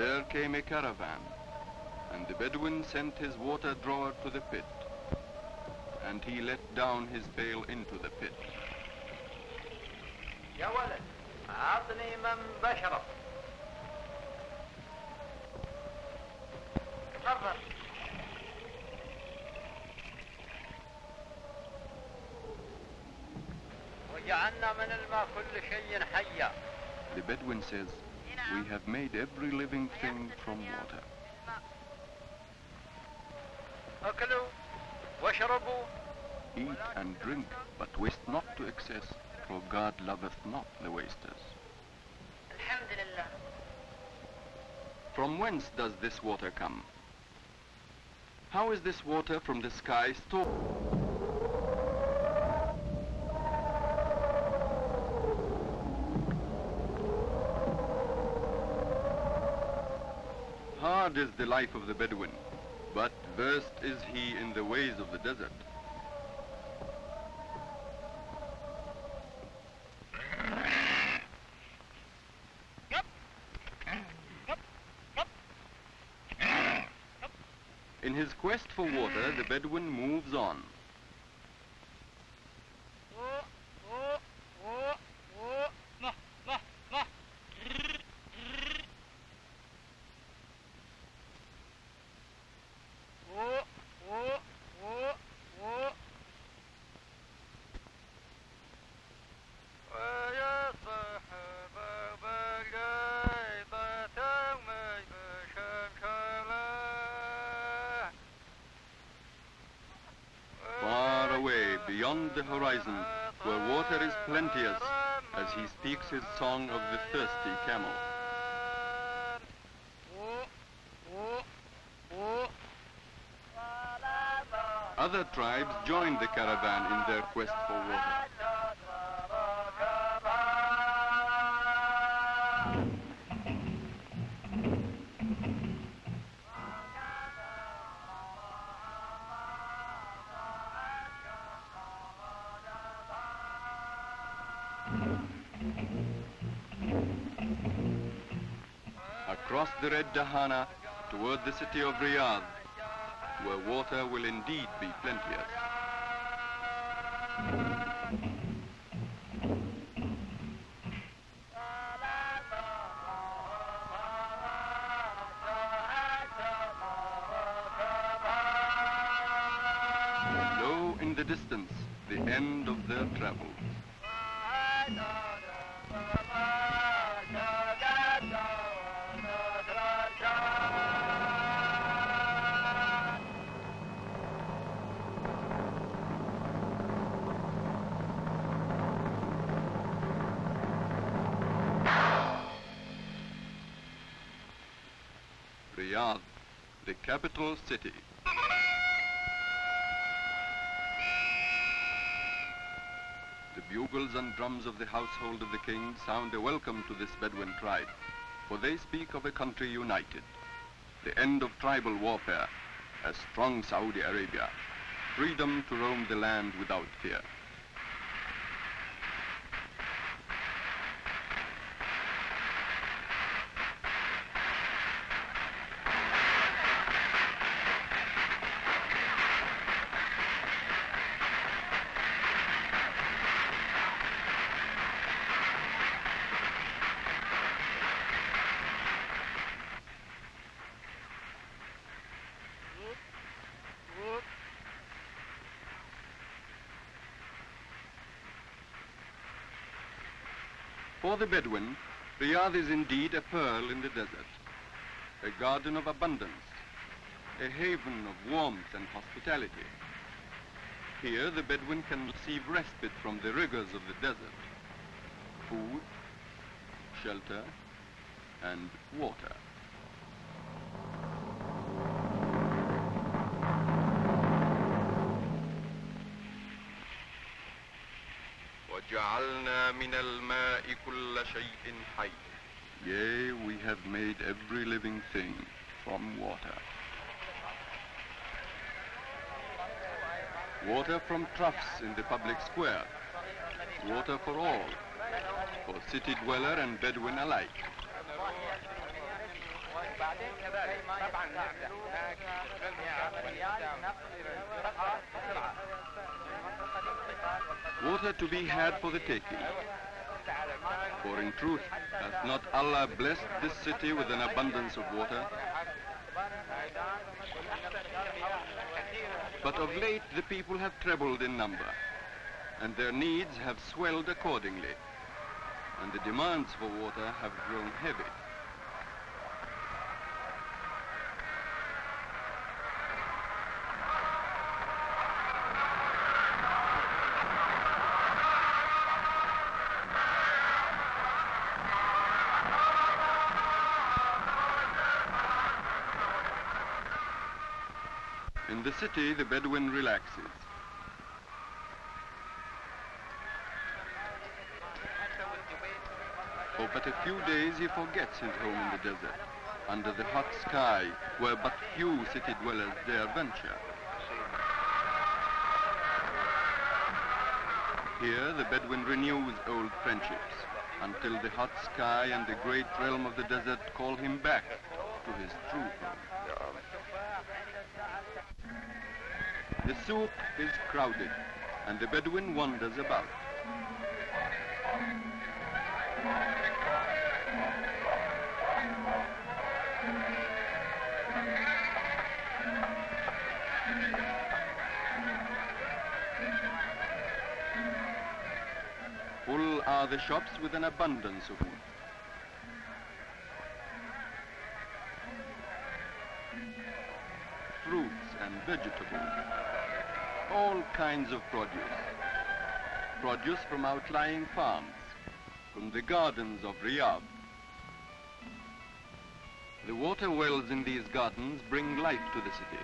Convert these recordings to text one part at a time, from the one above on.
There came a caravan, and the Bedouin sent his water drawer to the pit, and he let down his pail into the pit. يا ولد أعطني من بشرب. تفضل. وجعلنا من الماء كل شيء حيا. The Bedouin says, we have made every living thing from water. أكلوا واشربوا. Eat and drink, but waste not to excess, for God loveth not the wasters. الحمد لله. From whence does this water come? How is this water from the sky stored? Hard is the life of the Bedouin, but versed is he in the ways of the desert. In his quest for water, the Bedouin moves on. Beyond the horizon, where water is plenteous, as he speaks his song of the thirsty camel. Other tribes joined the caravan in their quest for water. Across the Red Dahana toward the city of Riyadh, where water will indeed be plenteous. Low in the distance, the end of their travels. Riyadh, the capital city. The bugles and drums of the household of the king sound a welcome to this Bedouin tribe, for they speak of a country united, the end of tribal warfare, a strong Saudi Arabia, freedom to roam the land without fear. For the Bedouin, Riyadh is indeed a pearl in the desert, a garden of abundance, a haven of warmth and hospitality. Here the Bedouin can receive respite from the rigors of the desert, food, shelter, and water. وَجَعَلْنَا مِنَ الْمَاءِ كُلَّ شَيْءٍ حَيٍّ. Yea, we have made every living thing from water. Water from troughs in the public square. Water for all, for city dweller and Bedouin alike. Water to be had for the taking. For in truth, hath not Allah blessed this city with an abundance of water? But of late the people have trebled in number, and their needs have swelled accordingly, and the demands for water have grown heavy. In the city, the Bedouin relaxes. For but a few days he forgets his home in the desert, under the hot sky, where but few city dwellers dare venture. Here the Bedouin renews old friendships, until the hot sky and the great realm of the desert call him back to his true home. The souk is crowded, and the Bedouin wanders about. Full are the shops with an abundance of food. Fruits and vegetables, all kinds of produce. Produce from outlying farms, from the gardens of Riyadh. The water wells in these gardens bring life to the city,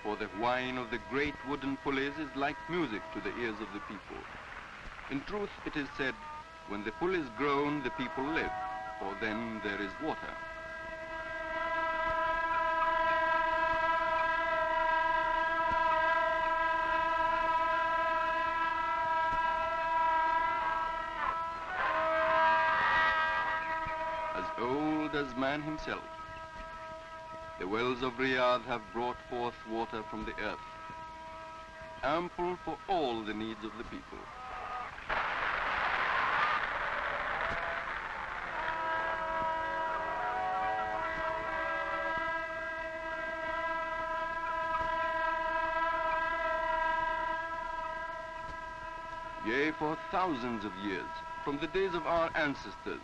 for the whine of the great wooden pulleys is like music to the ears of the people. In truth, it is said, when the pulleys groan, the people live, for then there is water. As old as man himself, the wells of Riyadh have brought forth water from the earth, ample for all the needs of the people. Yea, for thousands of years, from the days of our ancestors,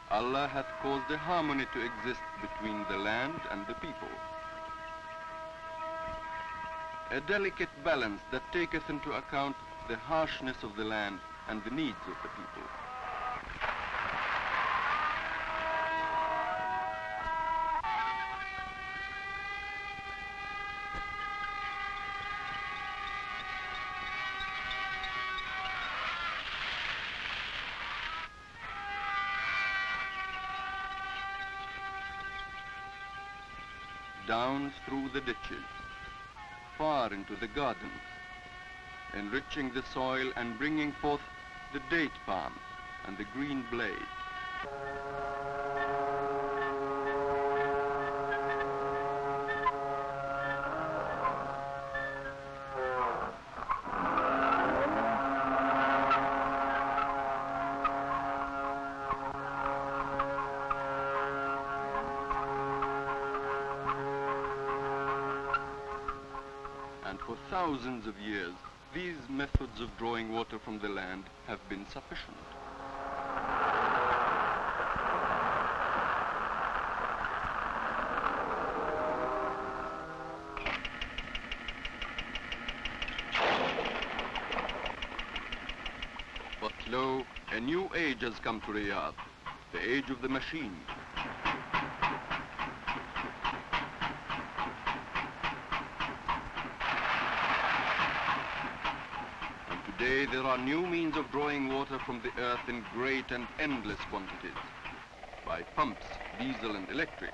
Allah hath caused a harmony to exist between the land and the people. A delicate balance that taketh into account the harshness of the land and the needs of the people. Down through the ditches, far into the gardens, enriching the soil and bringing forth the date palm and the green blade. And for thousands of years, these methods of drawing water from the land have been sufficient. But lo, a new age has come to Riyadh, the age of the machine. Today there are new means of drawing water from the earth in great and endless quantities, by pumps, diesel and electric.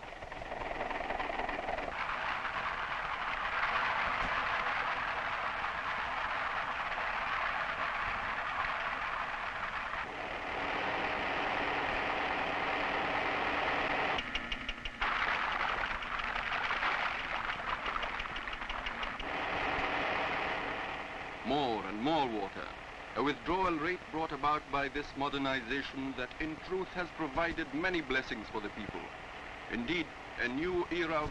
more and more water, a withdrawal rate brought about by this modernization that in truth has provided many blessings for the people. Indeed, a new era of...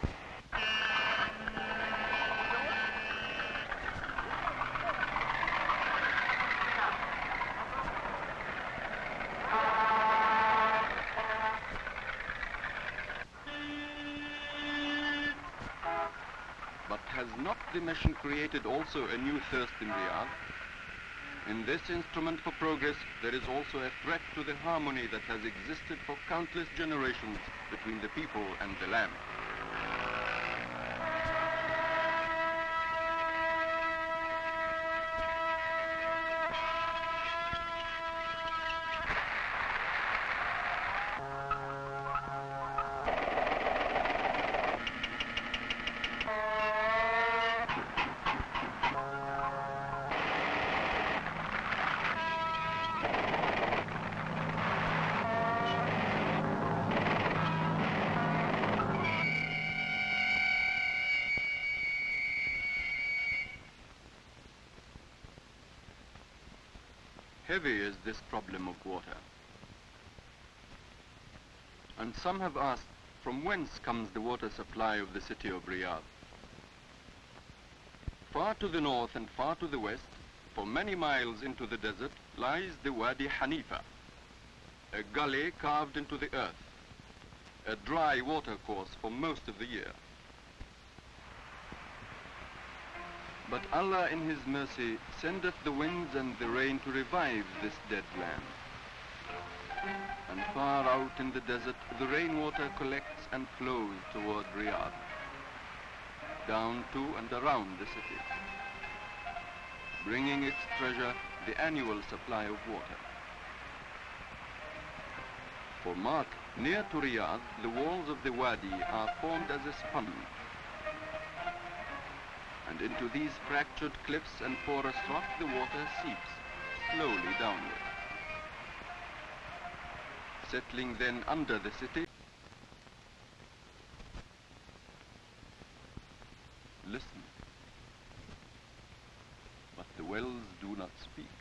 But has not the machine created also a new thirst in Riyadh? In this instrument for progress, there is also a threat to the harmony that has existed for countless generations between the people and the land. Heavy is this problem of water. And some have asked, from whence comes the water supply of the city of Riyadh? Far to the north and far to the west, for many miles into the desert, lies the Wadi Hanifa, a gully carved into the earth, a dry water course for most of the year. But Allah in His mercy sendeth the winds and the rain to revive this dead land. And far out in the desert, the rainwater collects and flows toward Riyadh, down to and around the city, bringing its treasure, the annual supply of water. For mark, near to Riyadh, the walls of the wadi are formed as a sponge, and into these fractured cliffs and porous rock the water seeps slowly downward, settling then under the city. Listen, but the wells do not speak.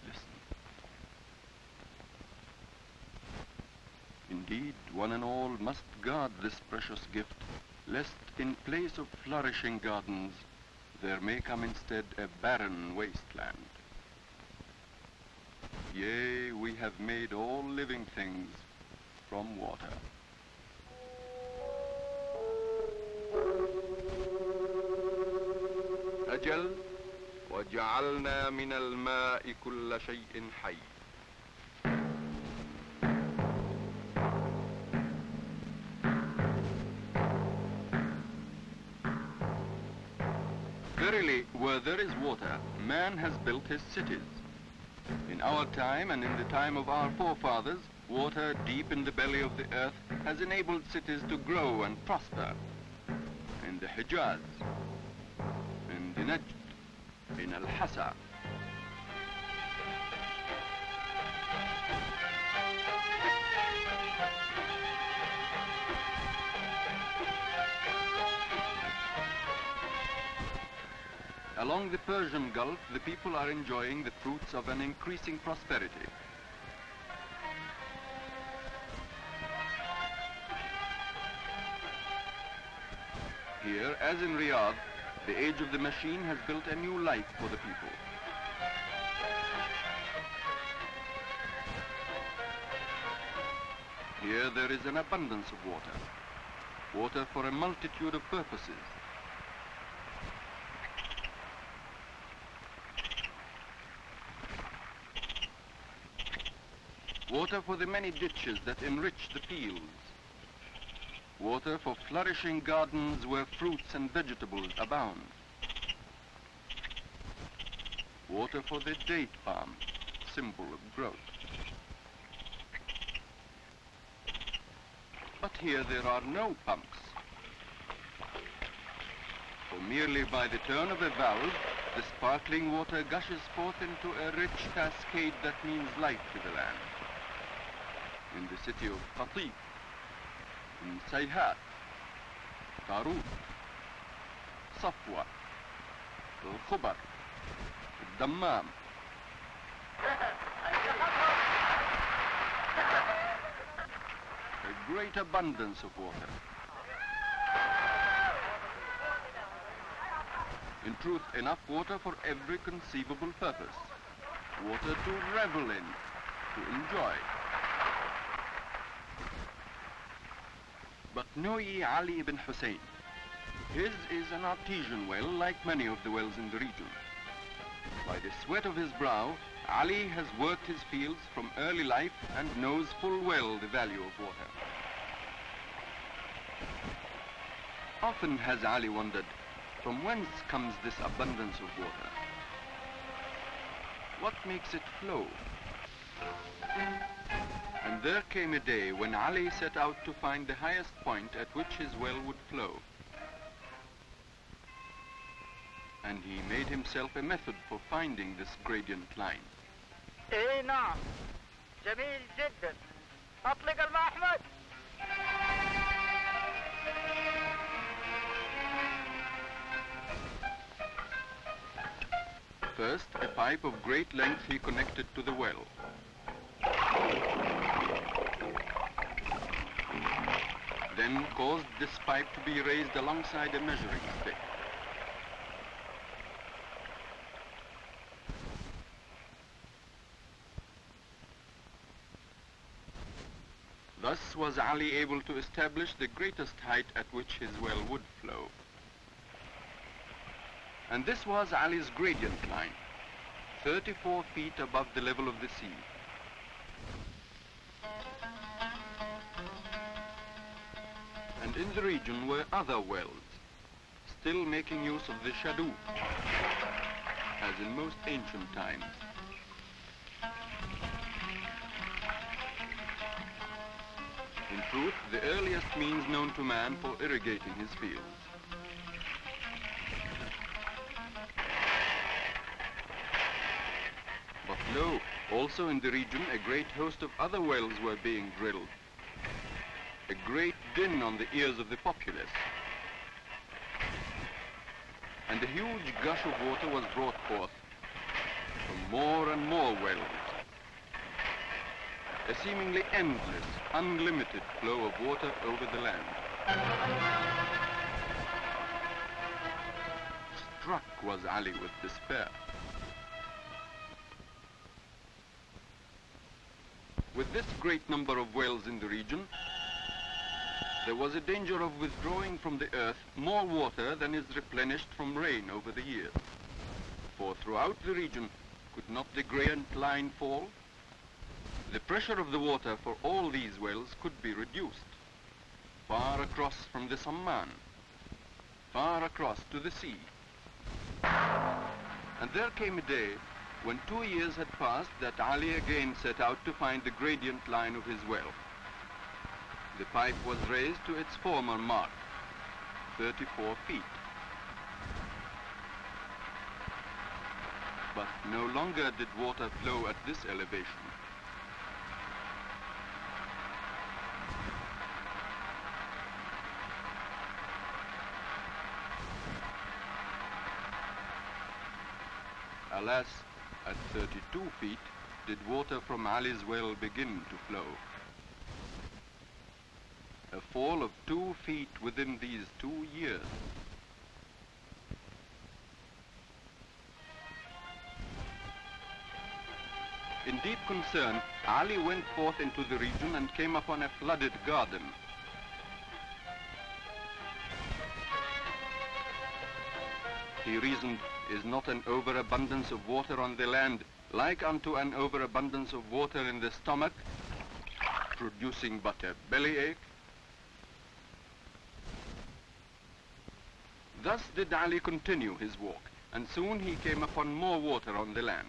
Listen. Indeed, one and all must guard this precious gift, lest in place of flourishing gardens, there may come instead a barren wasteland. Yea, we have made all living things from water. أجل وجعلنا من الماء كل شيء حي. Verily, where there is water, man has built his cities. In our time and in the time of our forefathers, water deep in the belly of the earth has enabled cities to grow and prosper. In the Hijaz, in the Najd, in Al-Hassa. Along the Persian Gulf, the people are enjoying the fruits of an increasing prosperity. Here, as in Riyadh, the age of the machine has built a new life for the people. Here there is an abundance of water, water for a multitude of purposes. Water for the many ditches that enrich the fields. Water for flourishing gardens where fruits and vegetables abound. Water for the date palm, symbol of growth. But here there are no pumps. For merely by the turn of a valve, the sparkling water gushes forth into a rich cascade that means life to the land. In the city of Khatib, in Sayhat, Tarut, Safwa, الخبر, الدمام. A great abundance of water. In truth, enough water for every conceivable purpose. Water to revel in, to enjoy. But know ye Ali ibn Hussein. His is an artesian well like many of the wells in the region. By the sweat of his brow, Ali has worked his fields from early life and knows full well the value of water. Often has Ali wondered, from whence comes this abundance of water? What makes it flow? And there came a day when Ali set out to find the highest point at which his well would flow. And he made himself a method for finding this gradient line. اي نعم جميل جدا اطلق الماء احمد. First, a pipe of great length he connected to the well. Then caused this pipe to be raised alongside a measuring stick. Thus was Ali able to establish the greatest height at which his well would flow. And this was Ali's gradient line, 34 feet above the level of the sea. And in the region were other wells, still making use of the shadu, as in most ancient times. In truth, the earliest means known to man for irrigating his fields. But lo, also in the region a great host of other wells were being drilled. A great din on the ears of the populace. And a huge gush of water was brought forth from more and more wells. A seemingly endless, unlimited flow of water over the land. Struck was Ali with despair. With this great number of wells in the region, there was a danger of withdrawing from the earth more water than is replenished from rain over the years. For throughout the region, could not the gradient line fall? The pressure of the water for all these wells could be reduced, far across from the Samman, far across to the sea. And there came a day when 2 years had passed that Ali again set out to find the gradient line of his well. The pipe was raised to its former mark, 34 feet. But no longer did water flow at this elevation. Alas, at 32 feet did water from Ali's well begin to flow. A fall of 2 feet within these 2 years. In deep concern, Ali went forth into the region and came upon a flooded garden. He reasoned, is not an overabundance of water on the land like unto an overabundance of water in the stomach, producing but a bellyache? Thus did Ali continue his walk, and soon he came upon more water on the land.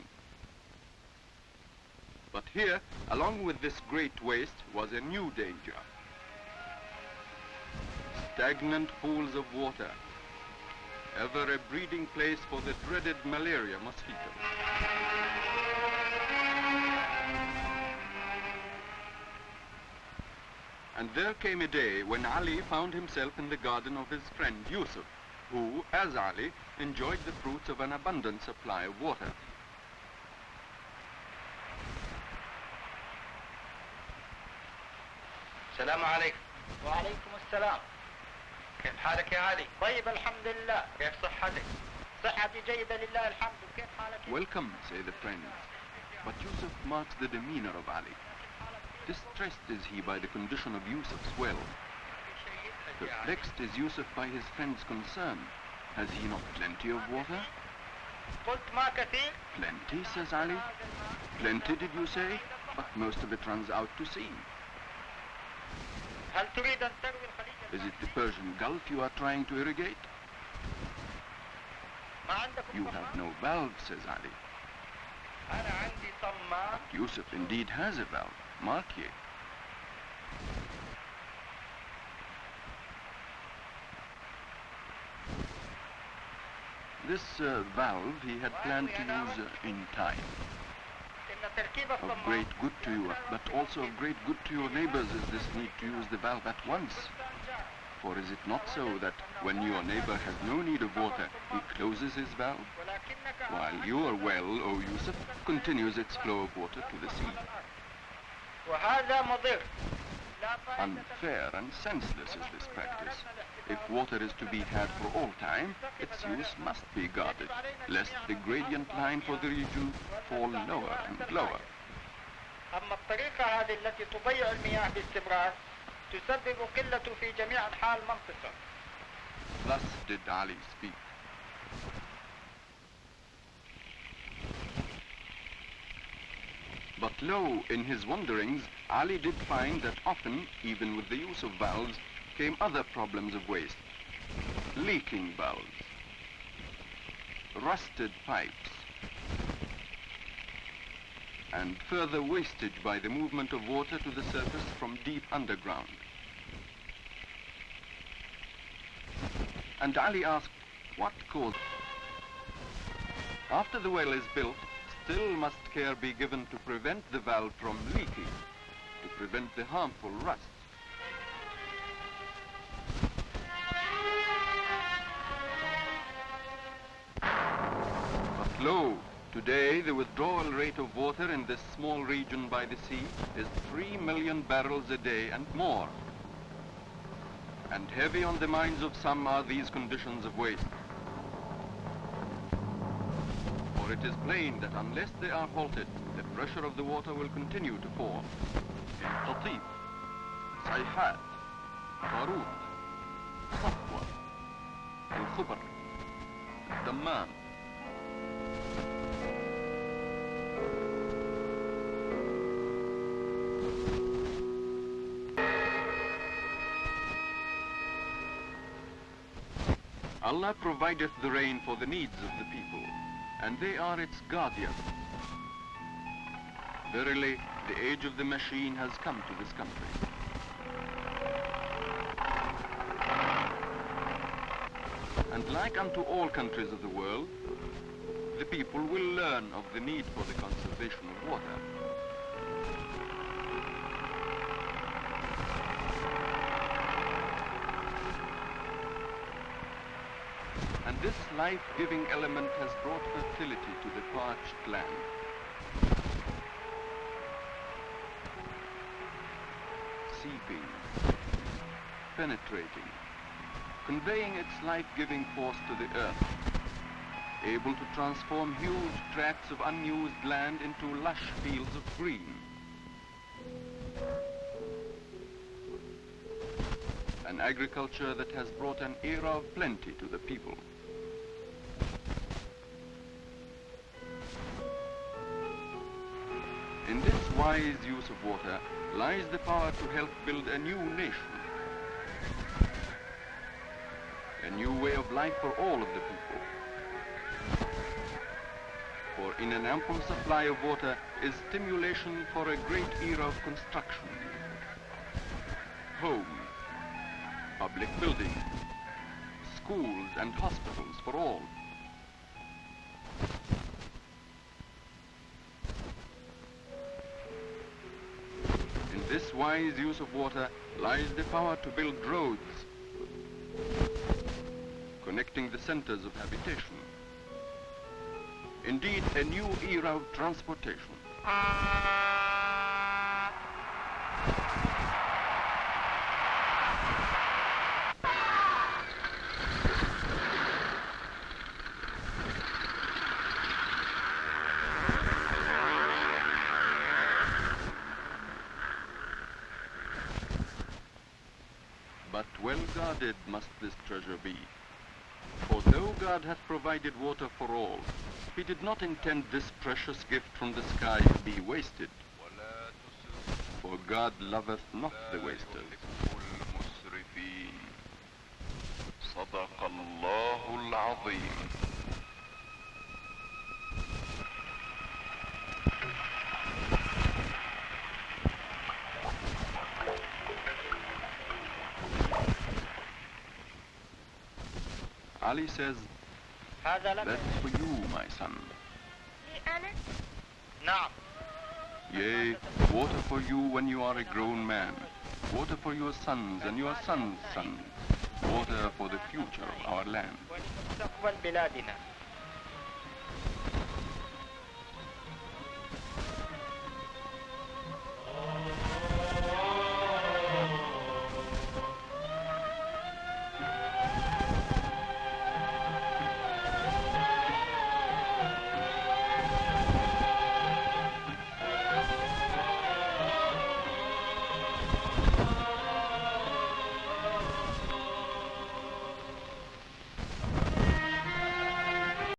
But here, along with this great waste, was a new danger. Stagnant pools of water, ever a breeding place for the dreaded malaria mosquito. And there came a day when Ali found himself in the garden of his friend Yusuf, who, as Ali, enjoyed the fruits of an abundant supply of water. السلام عليكم. وعليكم السلام. كيف حالك يا علي؟ طيب الحمد لله. كيف صحتك؟ صحتي جيدة لله الحمد. كيف حالك؟ Welcome, say the friends. But Yusuf marks the demeanor of Ali. Distressed is he by the condition of Yusuf's well. Perplexed is Yusuf by his friend's concern. Has he not plenty of water? قلت ما كثير. Plenty, says Ali. Plenty, did you say? But most of it runs out to sea. هل تريد أن تروي الخليج؟ Is it the Persian Gulf you are trying to irrigate? ما عندكم You صمام؟ have no valve, says Ali. أنا عندي صمام. Yusuf indeed has a valve. Mark ye. This valve he had planned to use in time. إن تركيب Of الصمام great good to you, but also of great good to your neighbors is this need to use the valve at once. For is it not so that when your neighbor has no need of water, he closes his valve, ولكنك while your well, O Yusuf, continues its flow of water to the sea? وهذا مضر. لا فائدة. Unfair and senseless is this practice. If water is to be had for all time, its use must be guarded, lest the gradient line for the region fall lower and lower. أما الطريقة هذه التي تضيع المياه باستمرار تسبب قلة في جميع أنحاء المنطقة. Thus did Ali speak. But lo, in his wanderings, Ali did find that often, even with the use of valves, came other problems of waste. Leaking valves, rusted pipes, and further wastage by the movement of water to the surface from deep underground. And Ali asked, what caused? After the well is built, still must care be given to prevent the valve from leaking, to prevent the harmful rust. But lo, today the withdrawal rate of water in this small region by the sea is 3 million barrels a day and more. And heavy on the minds of some are these conditions of waste. For it is plain that unless they are halted, the pressure of the water will continue to fall. In Qatif, Sayhat, Farouk, Safwa, Al-Khubr, Al-Dammam. Allah provideth the rain for the needs of the people, and they are its guardians. Verily, the age of the machine has come to this country. And like unto all countries of the world, the people will learn of the need for the conservation of water. And this life-giving element has brought fertility to the parched land. Seeping, penetrating, conveying its life-giving force to the earth, able to transform huge tracts of unused land into lush fields of green. An agriculture that has brought an era of plenty to the people. In this wise use of water lies the power to help build a new nation, a new way of life for all of the people. For in an ample supply of water is stimulation for a great era of construction. Homes, public buildings, schools and hospitals for all. In this wise use of water lies the power to build roads, connecting the centers of habitation. Indeed, a new era of transportation. But well guarded must this treasure be. For though God hath provided water for all, he did not intend this precious gift from the sky to be wasted. For God loveth not the wasters. صدق الله العظيم. Ali says, that's for you, my son. نعم. Yea, water for you when you are a grown man. Water for your sons and your sons' sons. Water for the future of our land. ولمستقبل بلادنا.